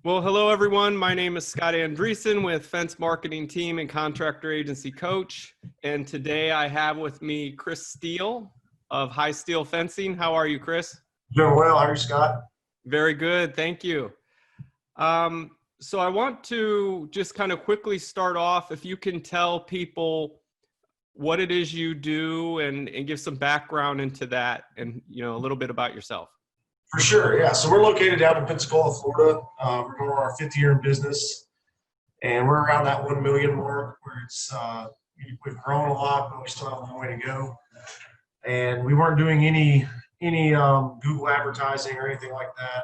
Well, hello everyone. My name is Scott Andreessen with Fence Marketing Team and Contractor Agency Coach. And today I have with me Chris Steele of Highsteele Fencing. How are you, Chris? Doing well. How are you, Scott? Very good. Thank you. So I want to just kind of quickly start off, if you can tell people what it is you do and give some background into that and, a little bit about yourself. For sure, yeah. So we're located down in Pensacola, Florida. We're going on our 5th year in business, and we're around that 1 million mark where it's we've grown a lot, but we still have a long way to go. And we weren't doing any Google advertising or anything like that,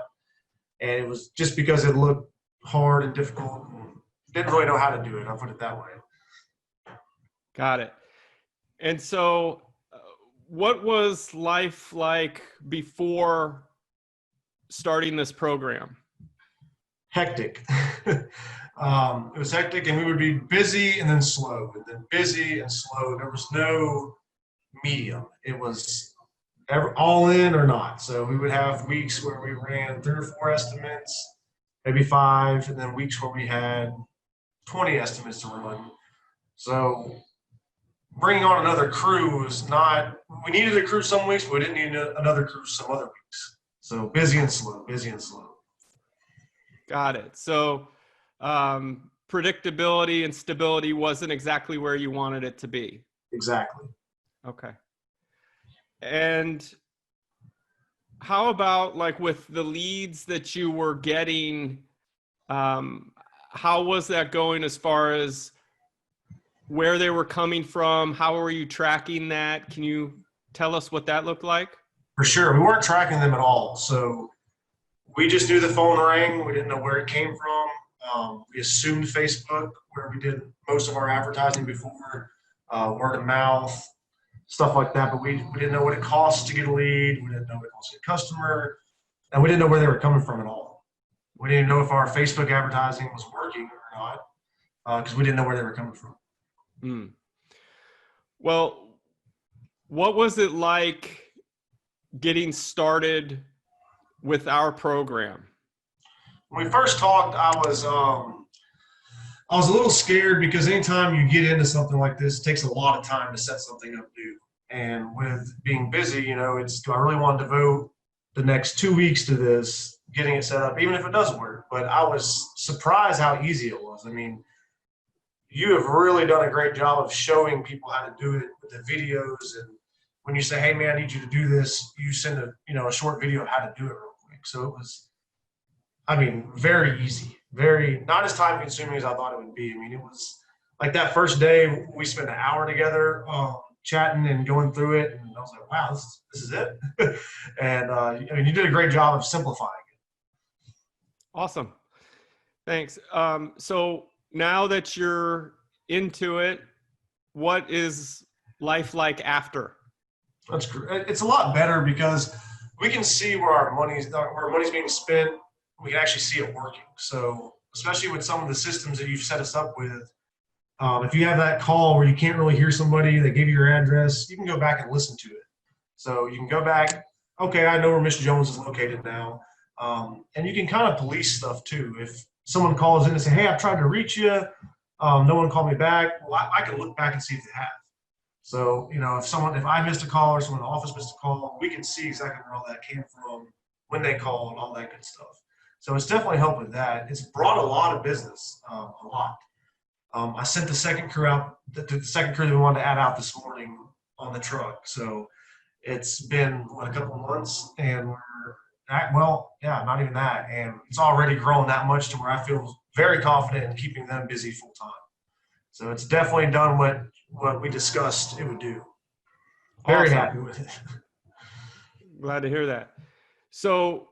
and it was just because it looked hard and difficult, and didn't really know how to do it. I'll put it that way. Got it. And so, what was life like before starting this program? Hectic. It was hectic, and we would be busy and then slow, and then busy and slow. There was no medium. It was all in or not. So we would have weeks where we ran 3 or 4 estimates, maybe 5, and then weeks where we had 20 estimates to run. So bringing on another crew was not, we needed a crew some weeks, but we didn't need another crew some other weeks. So busy and slow, busy and slow. Got it. So predictability and stability wasn't exactly where you wanted it to be. Exactly. Okay. And how about like with the leads that you were getting, how was that going as far as where they were coming from? How were you tracking that? Can you tell us what that looked like? For sure. We weren't tracking them at all. So we just knew the phone rang. We didn't know where it came from. We assumed Facebook, where we did most of our advertising before, word of mouth, stuff like that. But we didn't know what it costs to get a lead. We didn't know what it costs to get a customer. And we didn't know where they were coming from at all. We didn't know if our Facebook advertising was working or not, because we didn't know where they were coming from. Well, what was it like getting started with our program? When we first talked, I was a little scared because anytime you get into something like this, it takes a lot of time to set something up new. And with being busy, do I really want to devote the next 2 weeks to this, getting it set up, even if it doesn't work? But I was surprised how easy it was. I mean, you have really done a great job of showing people how to do it with the videos. And when you say, hey man, I need you to do this, you send a short video of how to do it real quick. So it was, very easy, very, not as time consuming as I thought it would be. I mean, it was like that first day we spent an hour together chatting and going through it. And I was like, wow, this is it. And you did a great job of simplifying it. Awesome. Thanks. So now that you're into it, what is life like after? That's great. It's a lot better because we can see where our money's being spent. We can actually see it working. So especially with some of the systems that you've set us up with, if you have that call where you can't really hear somebody, they give you your address, you can go back and listen to it. So you can go back, okay, I know where Miss Jones is located now. And you can kind of police stuff too. If someone calls in and say, hey, I've tried to reach you, no one called me back, well, I can look back and see if they have. So, if I missed a call or someone in the office missed a call, we can see exactly where all that came from, when they called, all that good stuff. So it's definitely helped with that. It's brought a lot of business, a lot. I sent the second crew out, the second crew that we wanted to add out this morning on the truck. So it's been, a couple of months, and not even that. And it's already grown that much to where I feel very confident in keeping them busy full time. So it's definitely done what we discussed it would do. Very Awesome. happy with it. Glad to hear that. So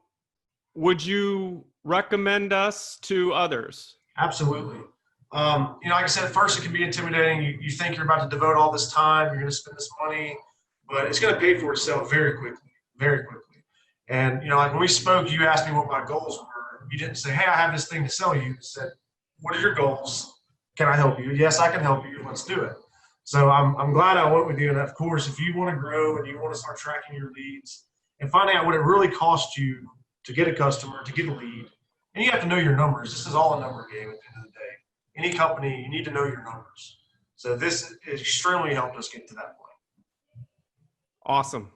would you recommend us to others? Absolutely. Like I said, at first it can be intimidating. You think you're about to devote all this time, you're going to spend this money, but it's going to pay for itself very quickly, very quickly. And, like when we spoke, you asked me what my goals were. You didn't say, hey, I have this thing to sell you. You said, what are your goals? Can I help you? Yes, I can help you. Let's do it. So I'm glad I went with you. And of course, if you want to grow and you want to start tracking your leads and finding out what it really costs you to get a customer, to get a lead, And you have to know your numbers. This is all a number game at the end of the day. Any company, you need to know your numbers. So this extremely helped us get to that point. Awesome.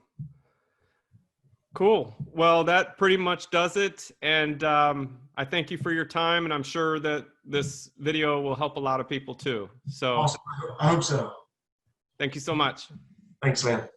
Cool. Well, that pretty much does it. And I thank you for your time. And I'm sure that this video will help a lot of people too. So Awesome. I hope so. thank you so much. Thanks, man.